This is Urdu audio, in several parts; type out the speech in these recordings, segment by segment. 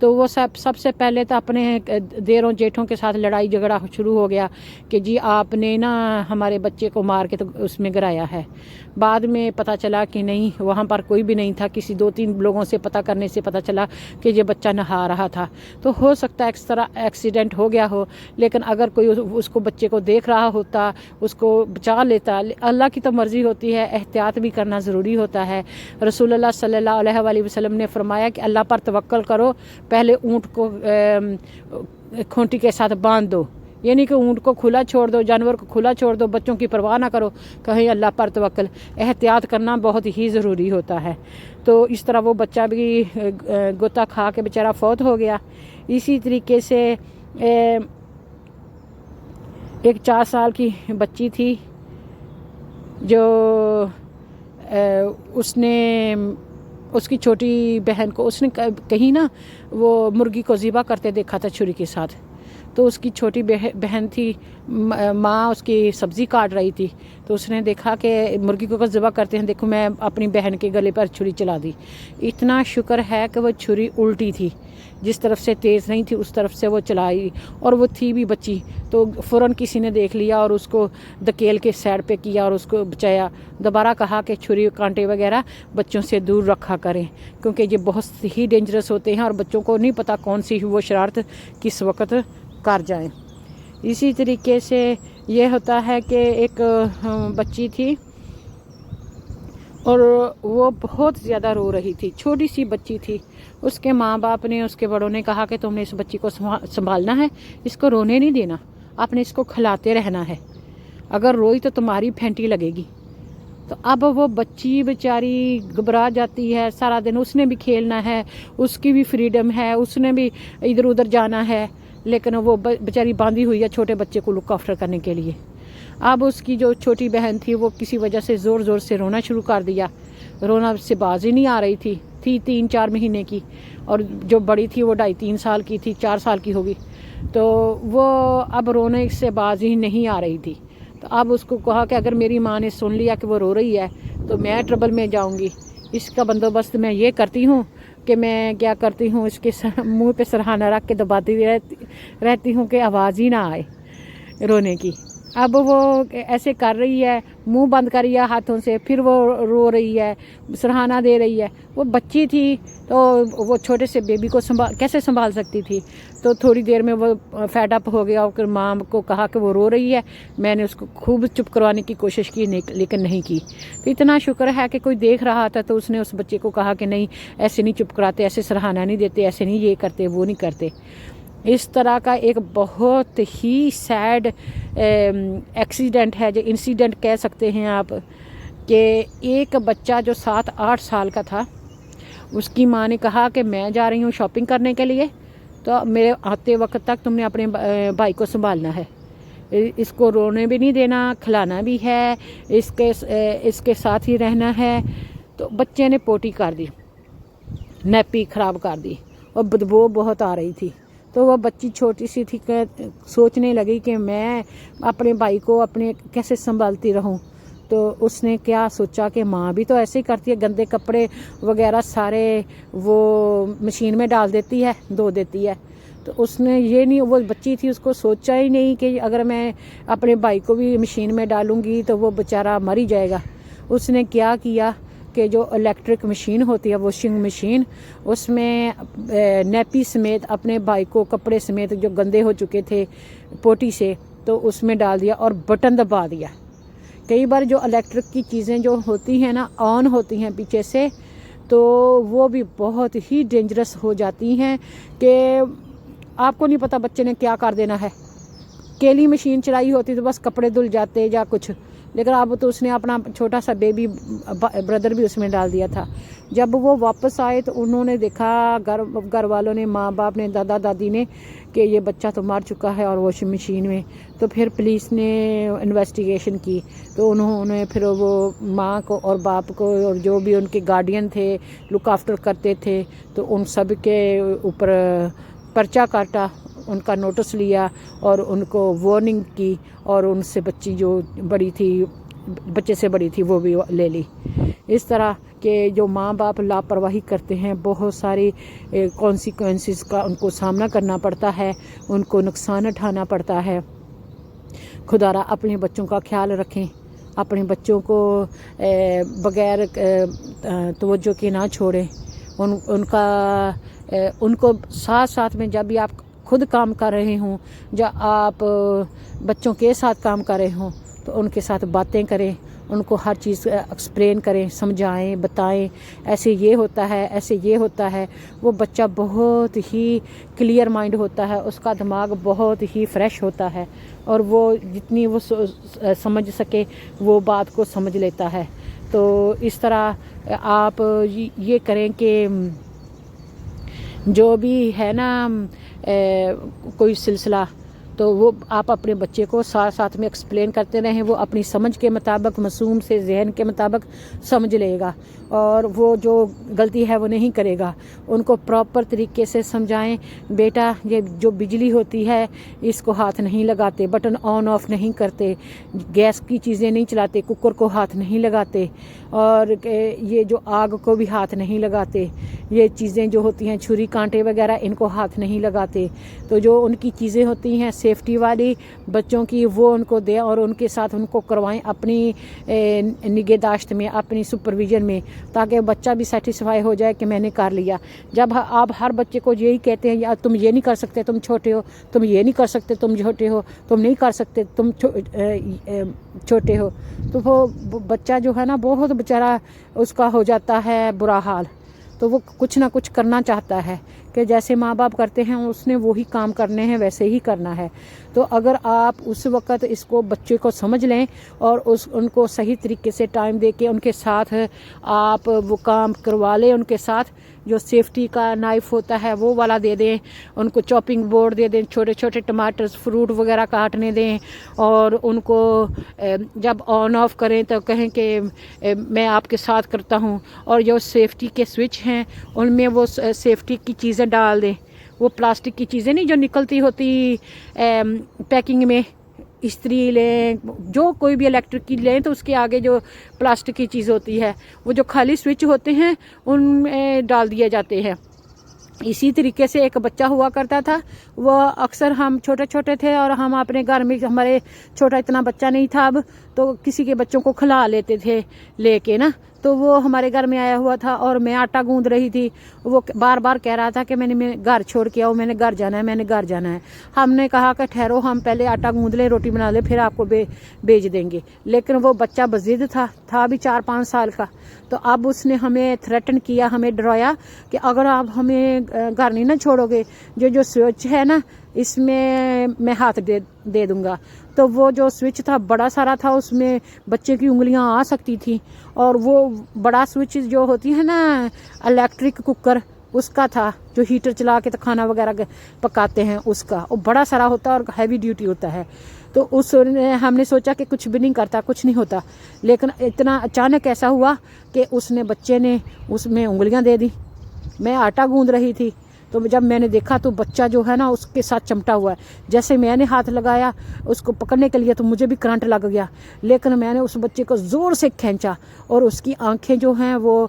تو وہ سب سے پہلے تو اپنے دیروں جیٹھوں کے ساتھ لڑائی جھگڑا شروع ہو گیا کہ جی آپ نے نا ہمارے بچے کو مار کے تو اس میں گرایا ہے. بعد میں پتہ چلا کہ نہیں، وہاں پر کوئی بھی نہیں تھا. کسی 2-3 لوگوں سے پتہ کرنے سے پتہ چلا کہ یہ بچہ نہا رہا تھا. تو ہو سکتا ہے اس طرح ایکسیڈنٹ ہو گیا ہو، لیکن اگر کوئی اس کو بچے کو دیکھ رہا ہوتا، اس کو بچا لیتا. اللہ کی تو مرضی ہوتی ہے، احتیاط بھی کرنا ضروری ہوتا ہے. رسول اللہ صلی اللہ علیہ وآلہ وسلم نے فرمایا کہ اللہ پر توکل کرو، پہلے اونٹ کو کھونٹی کے ساتھ باندھ دو. یعنی کہ اونٹ کو کھلا چھوڑ دو، جانور کو کھلا چھوڑ دو، بچوں کی پرواہ نہ کرو، کہیں اللہ پر توکل. احتیاط کرنا بہت ہی ضروری ہوتا ہے. تو اس طرح وہ بچہ بھی غوطہ کھا کے بیچارہ فوت ہو گیا. اسی طریقے سے ایک 4 سال کی بچی تھی جو اس کی چھوٹی بہن کو اس نے کہیں نا وہ مرغی کو ذبح کرتے دیکھا تھا چھری کے ساتھ. تو اس کی چھوٹی بہن تھی، ماں اس کی سبزی کاٹ رہی تھی، تو اس نے دیکھا کہ مرغی کو ذبح کرتے ہیں، دیکھو میں اپنی بہن کے گلے پر چھری چلا دی. اتنا شکر ہے کہ وہ چھری الٹی تھی، جس طرف سے تیز نہیں تھی اس طرف سے وہ چلائی، اور وہ تھی بھی بچی. تو فوراً کسی نے دیکھ لیا اور اس کو دھکیل کے سائڈ پہ کیا اور اس کو بچایا. دوبارہ کہا کہ چھری کانٹے وغیرہ بچوں سے دور رکھا کریں، کیونکہ یہ بہت ہی ڈینجرس ہوتے ہیں اور بچوں کو نہیں پتہ کون سی وہ شرارت کس وقت کر جائیں. اسی طریقے سے یہ ہوتا ہے کہ ایک بچی تھی اور وہ بہت زیادہ رو رہی تھی، چھوٹی سی بچی تھی. اس کے ماں باپ نے، اس کے بڑوں نے کہا کہ تم نے اس بچی کو سنبھالنا ہے، اس کو رونے نہیں دینا، آپ نے اس کو کھلاتے رہنا ہے، اگر روئی تو تمہاری پھینٹی لگے گی. تو اب وہ بچی بیچاری گھبرا جاتی ہے. سارا دن اس نے بھی کھیلنا ہے، اس کی بھی فریڈم ہے، اس نے بھی ادھر ادھر جانا ہے، لیکن وہ بیچاری باندھی ہوئی ہے چھوٹے بچے کو لک آفٹر کرنے کے لیے. اب اس کی جو چھوٹی بہن تھی وہ کسی وجہ سے زور زور سے رونا شروع کر دیا. رونا سے باز ہی نہیں آ رہی تھی 3-4 مہینے کی، اور جو بڑی تھی وہ 2.5-3 سال کی تھی، 4 سال کی ہوگی. تو وہ اب رونے سے باز ہی نہیں آ رہی تھی. تو اب اس کو کہا کہ اگر میری ماں نے سن لیا کہ وہ رو رہی ہے تو میں ٹربل میں جاؤں گی. اس کا بندوبست میں یہ کرتی ہوں کہ میں کیا کرتی ہوں، اس کے منہ پہ سرہانہ رکھ کے دباتی رہتی ہوں کہ آواز ہی نہ آئے رونے کی. اب وہ ایسے کر رہی ہے، منہ بند کر رہی ہے ہاتھوں سے، پھر وہ رو رہی ہے، سرہانہ دے رہی ہے. وہ بچی تھی تو وہ چھوٹے سے بیبی کو کیسے سنبھال سکتی تھی. تو تھوڑی دیر میں وہ فیڈ اپ ہو گیا اور ماں کو کہا کہ وہ رو رہی ہے. میں نے اس کو خوب چپ کروانے کی کوشش کی لیکن نہیں کی. تو اتنا شکر ہے کہ کوئی دیکھ رہا تھا تو اس نے اس بچے کو کہا کہ نہیں ایسے نہیں چپ کراتے، ایسے سرہانہ نہیں دیتے، ایسے نہیں یہ کرتے وہ نہیں کرتے. اس طرح کا ایک بہت ہی سیڈ ایکسیڈنٹ ہے، جو انسیڈنٹ کہہ سکتے ہیں آپ، کہ ایک بچہ جو 7-8 سال کا تھا، اس کی ماں نے کہا کہ میں جا رہی ہوں شاپنگ کرنے کے لیے، تو میرے آتے وقت تک تم نے اپنے بھائی کو سنبھالنا ہے، اس کو رونے بھی نہیں دینا، کھلانا بھی ہے، اس کے ساتھ ہی رہنا ہے. تو بچے نے پوٹی کر دی، نیپی خراب کر دی اور بدبو بہت آ رہی تھی. تو وہ بچی چھوٹی سی تھی کہ سوچنے لگی کہ میں اپنے بھائی کو اپنے کیسے سنبھالتی رہوں. تو اس نے کیا سوچا کہ ماں بھی تو ایسے ہی کرتی ہے، گندے کپڑے وغیرہ سارے وہ مشین میں ڈال دیتی ہے، دھو دیتی ہے. تو اس نے یہ نہیں، وہ بچی تھی، اس کو سوچا ہی نہیں کہ اگر میں اپنے بھائی کو بھی مشین میں ڈالوں گی تو وہ بیچارہ مر ہی جائے گا. اس نے کیا کیا کہ جو الیکٹرک مشین ہوتی ہے، واشنگ مشین، اس میں نیپی سمیت اپنے بھائی کو کپڑے سمیت جو گندے ہو چکے تھے پوٹی سے، تو اس میں ڈال دیا اور بٹن دبا دیا. کئی بار جو الیکٹرک کی چیزیں جو ہوتی ہیں نا آن ہوتی ہیں پیچھے سے، تو وہ بھی بہت ہی ڈینجرس ہو جاتی ہیں کہ آپ کو نہیں پتہ بچے نے کیا کر دینا ہے. کیلی مشین چلائی ہوتی تو بس کپڑے دھل جاتے یا کچھ، لیکن اب تو اس نے اپنا چھوٹا سا بیبی بردر بھی اس میں ڈال دیا تھا. جب وہ واپس آئے تو انہوں نے دیکھا، گھر والوں نے، ماں باپ نے، دادا دادی نے، کہ یہ بچہ تو مر چکا ہے اور واشنگ مشین میں. تو پھر پولیس نے انویسٹیگیشن کی، تو انہوں نے پھر وہ ماں کو اور باپ کو اور جو بھی ان کے گارڈین تھے، لک آفٹر کرتے تھے، تو ان سب کے اوپر پرچہ کاٹا، ان کا نوٹس لیا اور ان کو وارننگ کی، اور ان سے بچی جو بڑی تھی، بچے سے بڑی تھی، وہ بھی لے لی. اس طرح کہ جو ماں باپ لاپرواہی کرتے ہیں بہت ساری کانسیکوینسز کا ان کو سامنا کرنا پڑتا ہے، ان کو نقصان اٹھانا پڑتا ہے۔ خدا را اپنے بچوں کا خیال رکھیں، اپنے بچوں کو بغیر توجہ کے نہ چھوڑیں، ان کو ساتھ ساتھ میں جب بھی آپ خود کام کر رہے ہوں، جب آپ بچوں کے ساتھ کام کر رہے ہوں تو ان کے ساتھ باتیں کریں، ان کو ہر چیز ایکسپلین کریں، سمجھائیں، بتائیں ایسے یہ ہوتا ہے، ایسے یہ ہوتا ہے۔ وہ بچہ بہت ہی کلیئر مائنڈ ہوتا ہے، اس کا دماغ بہت ہی فریش ہوتا ہے، اور وہ جتنی وہ سمجھ سکے وہ بات کو سمجھ لیتا ہے۔ تو اس طرح آپ یہ کریں کہ جو بھی ہے نا کوئی سلسلہ، تو وہ آپ اپنے بچے کو ساتھ ساتھ میں ایکسپلین کرتے رہیں، وہ اپنی سمجھ کے مطابق، معصوم سے ذہن کے مطابق سمجھ لے گا، اور وہ جو غلطی ہے وہ نہیں کرے گا۔ ان کو پراپر طریقے سے سمجھائیں، بیٹا یہ جو بجلی ہوتی ہے اس کو ہاتھ نہیں لگاتے، بٹن آن آف نہیں کرتے، گیس کی چیزیں نہیں چلاتے، کوکر کو ہاتھ نہیں لگاتے، اور یہ جو آگ کو بھی ہاتھ نہیں لگاتے، یہ چیزیں جو ہوتی ہیں چھری کانٹے وغیرہ ان کو ہاتھ نہیں لگاتے۔ تو جو ان کی چیزیں ہوتی ہیں سیفٹی والی بچوں کی، وہ ان کو دیں اور ان کے ساتھ ان کو کروائیں اپنی نگہداشت میں، اپنی سپرویژن میں، تاکہ بچہ بھی سیٹسفائی ہو جائے کہ میں نے کر لیا۔ جب آپ ہر بچے کو یہی کہتے ہیں یا تم یہ نہیں کر سکتے، تم چھوٹے ہو، تم یہ نہیں کر سکتے، تم چھوٹے ہو، تم نہیں کر سکتے، تم چھوٹے ہو، تو وہ بچہ جو ہے نا بہت بیچارہ اس کا ہو جاتا ہے برا حال۔ تو وہ کچھ نہ کچھ کرنا چاہتا ہے کہ جیسے ماں باپ کرتے ہیں اس نے وہی کام کرنے ہیں، ویسے ہی کرنا ہے۔ تو اگر آپ اس وقت اس کو بچے کو سمجھ لیں اور ان کو صحیح طریقے سے ٹائم دے کے ان کے ساتھ آپ وہ کام کروا لیں، ان کے ساتھ جو سیفٹی کا نائف ہوتا ہے وہ والا دے دیں، ان کو چاپنگ بورڈ دے دیں، چھوٹے چھوٹے ٹماٹر فروٹ وغیرہ کاٹنے دیں، اور ان کو جب آن آف کریں تو کہیں کہ میں آپ کے ساتھ کرتا ہوں، اور جو سیفٹی کے سوئچ ہیں ان میں وہ سیفٹی کی چیزیں ڈال دیں، وہ پلاسٹک کی چیزیں نہیں جو نکلتی ہوتی پیکنگ میں، استری لیں، جو کوئی بھی الیکٹرک کی لیں تو اس کے آگے جو پلاسٹک کی چیز ہوتی ہے وہ جو خالی سوئچ ہوتے ہیں ان میں ڈال دیے جاتے ہیں۔ اسی طریقے سے ایک بچہ ہوا کرتا تھا، وہ اکثر ہم چھوٹے چھوٹے تھے اور ہم اپنے گھر میں، ہمارے چھوٹا اتنا بچہ نہیں تھا اب، تو کسی کے بچوں کو کھلا لیتے تھے لے کے نا، تو وہ ہمارے گھر میں آیا ہوا تھا اور میں آٹا گوندھ رہی تھی، وہ بار بار کہہ رہا تھا کہ میں نے گھر چھوڑ کے آؤ، میں نے گھر جانا ہے، میں نے گھر جانا ہے۔ ہم نے کہا کہ ٹھہرو، ہم پہلے آٹا گوندھ لیں، روٹی بنا لیں، پھر آپ کو بھیج دیں گے۔ لیکن وہ بچہ بضد تھا بھی 4-5 سال کا، تو اب اس نے ہمیں تھریٹن کیا، ہمیں ڈرایا کہ اگر آپ ہمیں گھر نہیں نہ چھوڑو گے، جو سوئچ ہے نا اس میں ہاتھ دے دوں گا۔ تو وہ جو سوئچ تھا بڑا سارا تھا، اس میں بچے کی انگلیاں آ سکتی تھیں، اور وہ بڑا سوئچ جو ہوتی ہے نا الیکٹرک کوکر، اس کا تھا جو ہیٹر چلا کے کھانا وغیرہ پکاتے ہیں، اس کا وہ بڑا سارا ہوتا ہے اور ہیوی ڈیوٹی ہوتا ہے۔ تو ہم نے سوچا کہ کچھ بھی نہیں کرتا، کچھ نہیں ہوتا، لیکن اتنا اچانک ایسا ہوا کہ بچے نے اس میں انگلیاں دے دی۔ میں آٹا گوندھ رہی تھی، تو جب میں نے دیکھا تو بچہ جو ہے نا اس کے ساتھ چمٹا ہوا ہے، جیسے میں نے ہاتھ لگایا اس کو پکڑنے کے لیے تو مجھے بھی کرنٹ لگ گیا، لیکن میں نے اس بچے کو زور سے کھینچا اور اس کی آنکھیں جو ہیں وہ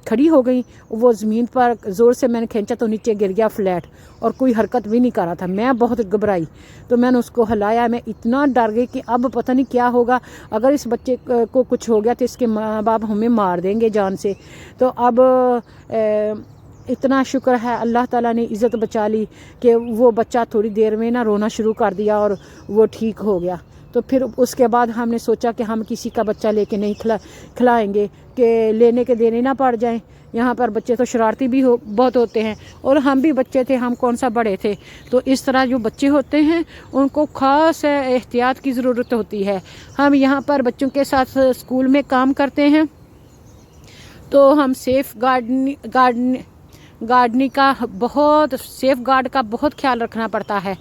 کھڑی ہو گئیں، وہ زمین پر زور سے میں نے کھینچا تو نیچے گر گیا فلیٹ، اور کوئی حرکت بھی نہیں کر رہا تھا۔ میں بہت گھبرائی، تو میں نے اس کو ہلایا، میں اتنا ڈر گئی کہ اب پتہ نہیں کیا ہوگا، اگر اس بچے کو کچھ ہو گیا تو اس کے ماں باپ ہمیں مار دیں گے جان سے۔ تو اب اتنا شکر ہے اللہ تعالیٰ نے عزت بچا لی کہ وہ بچہ تھوڑی دیر میں نا رونا شروع کر دیا اور وہ ٹھیک ہو گیا۔ تو پھر اس کے بعد ہم نے سوچا کہ ہم کسی کا بچہ لے کے نہیں کھلائیں گے کہ لینے کے دینے نہ پڑ جائیں۔ یہاں پر بچے تو شرارتی بھی بہت ہوتے ہیں، اور ہم بھی بچے تھے، ہم کون سا بڑے تھے۔ تو اس طرح جو بچے ہوتے ہیں ان کو خاص احتیاط کی ضرورت ہوتی ہے۔ ہم یہاں پر بچوں کے ساتھ اسکول میں کام کرتے ہیں، تو ہم سیف گارڈننگ کا سیف گارڈ کا بہت خیال رکھنا پڑتا ہے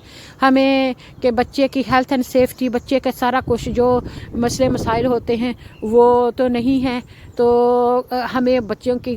ہمیں، کہ بچے کی ہیلتھ اینڈ سیفٹی، بچے کا سارا کچھ جو مسئلے مسائل ہوتے ہیں وہ تو نہیں ہیں، تو ہمیں بچوں کی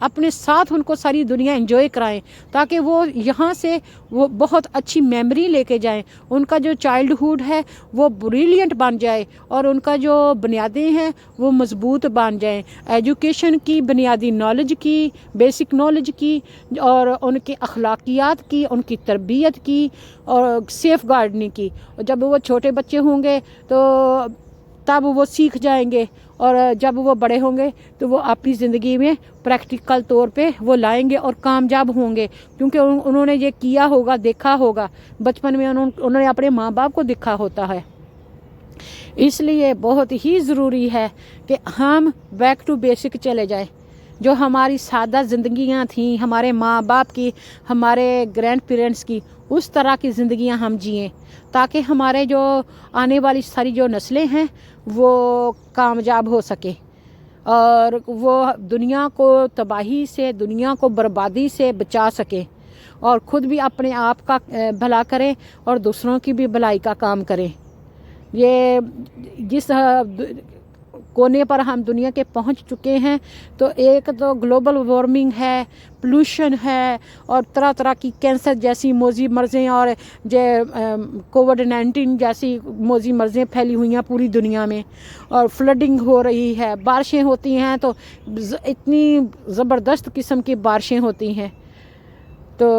اپنے ساتھ ان کو ساری دنیا انجوائے کرائیں تاکہ وہ یہاں سے وہ بہت اچھی میموری لے کے جائیں، ان کا جو چائلڈہوڈ ہے وہ بریلینٹ بن جائے اور ان کا جو بنیادیں ہیں وہ مضبوط بن جائیں، ایجوکیشن کی، بنیادی نالج کی، بیسک نالج کی، اور ان کی اخلاقیات کی، ان کی تربیت کی، اور سیف گارڈنگ کی۔ جب وہ چھوٹے بچے ہوں گے تو تب وہ سیکھ جائیں گے، اور جب وہ بڑے ہوں گے تو وہ اپنی زندگی میں پریکٹیکل طور پہ وہ لائیں گے اور کامیاب ہوں گے، کیونکہ انہوں نے یہ کیا ہوگا، دیکھا ہوگا، بچپن میں انہوں نے اپنے ماں باپ کو دیکھا ہوتا ہے۔ اس لیے بہت ہی ضروری ہے کہ ہم بیک ٹو بیسک چلے جائیں، جو ہماری سادہ زندگیاں تھیں ہمارے ماں باپ کی، ہمارے گرینڈ پیرنٹس کی، اس طرح کی زندگیاں ہم جئیں تاکہ ہمارے جو آنے والی ساری جو نسلیں ہیں وہ کامیاب ہو سکے اور وہ دنیا کو تباہی سے، دنیا کو بربادی سے بچا سکے، اور خود بھی اپنے آپ کا بھلا کریں اور دوسروں کی بھی بھلائی کا کام کریں۔ یہ جس کونے پر ہم دنیا کے پہنچ چکے ہیں، تو ایک تو گلوبل وارمنگ ہے، پولوشن ہے، اور طرح طرح کی کینسر جیسی موذی مرضیں اور کووڈ-19 جیسی موذی مرضیں پھیلی ہوئی ہیں پوری دنیا میں، اور فلڈنگ ہو رہی ہے، بارشیں ہوتی ہیں تو اتنی زبردست قسم کی بارشیں ہوتی ہیں۔ تو